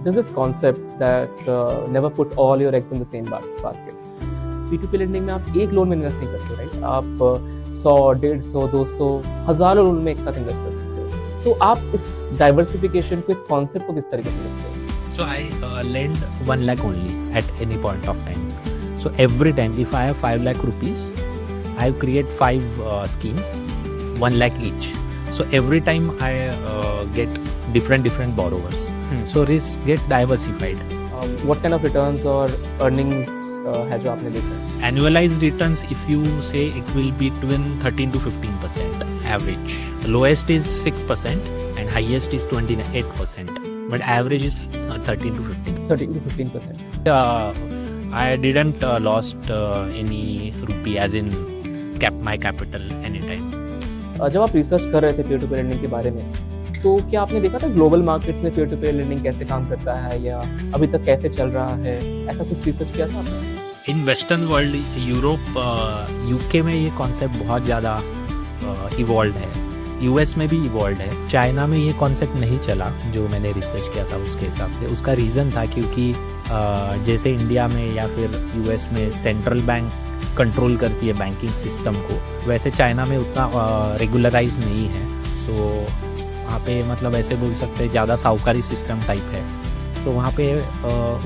there's this concept that never put all your eggs in the same basket. P2P lending में आप एक loan में invest नहीं करते, राइट? आप 100, 150, 200, हजारों लोन में एक साथ इन्वेस्ट कर सकते हो. तो आप इस डाइवर्सिफिकेशन को, इस कॉन्सेप्ट को किस तरीके से देखते हो? So I lend 1 lakh only at any point of time. So every time, if I have 5 lakh rupees, I create 5 schemes, 1 lakh each. So every time I get different borrowers. So risk get diversified. What kind of returns or earnings है जो आपने देखा है? Annualized returns, if you say, it will be between 13 to 15% average. Lowest is 6% and highest is 28%. But average is 13 to 15. 13 to 15%. I didn't lost any rupee as in my capital anytime. जब आप research कर रहे थे peer to peer lending के बारे में, तो क्या आपने देखा था ग्लोबल मार्केट में peer to peer lending कैसे काम करता है या अभी तक कैसे चल रहा है? ऐसा कुछ रिसर्च किया था आपने? In western world, Europe, UK में ये कॉन्सेप्ट बहुत ज़्यादा इवॉल्व है. यूएस में भी इवॉल्व है. चाइना में ये कॉन्सेप्ट नहीं चला जो मैंने रिसर्च किया था उसके हिसाब से. उसका रीज़न था क्योंकि जैसे इंडिया में या फिर यूएस में सेंट्रल बैंक कंट्रोल करती है बैंकिंग सिस्टम को, वैसे चाइना में उतना रेगुलराइज नहीं है. सो वहाँ पे मतलब ऐसे बोल सकते हैं ज़्यादा साहूकारी सिस्टम टाइप है. तो वहाँ पे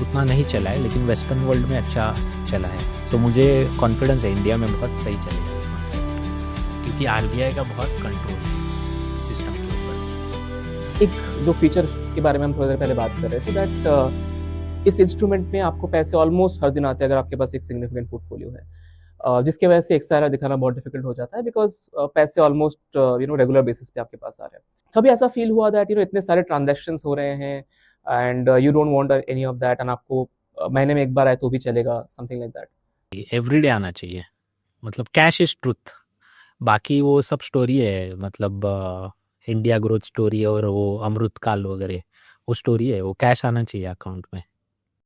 उतना नहीं चला है, लेकिन वेस्टर्न वर्ल्ड में अच्छा चला है. सो मुझे कॉन्फिडेंस है इंडिया में बहुत सही चलेगा कॉन्सेप्ट, क्योंकि आरबीआई का बहुत कंट्रोल है सिस्टम के ऊपर. एक जो फीचर के बारे में हम थोड़ी देर पहले बात कर रहे थे, दैट इस इंस्ट्रूमेंट में आपको पैसे ऑलमोस्ट हर दिन आते हैं अगर आपके पास एक सिग्निफिकेंट पोर्टफोलियो है, जिसकी वजह से एक्सआरआर दिखाना बहुत डिफिकल्ट हो जाता है, बिकॉज पैसे ऑलमोस्ट रेगुलर बेसिस पे आपके पास आ रहे हैं. कभी ऐसा फील हुआ दैट इतने सारे ट्रांजैक्शंस हो रहे हैं and you don't want any of that, and आपको महीने में एक बार आए तो भी चलेगा, समथिंग लाइक दैट? एवरीडे आना चाहिए. मतलब कैश इज ट्रुथ. बाकी वो सब स्टोरी है, मतलब इंडिया ग्रोथ स्टोरी और वो अमृत काल वगैरह वो स्टोरी है. वो कैश आना चाहिए अकाउंट में.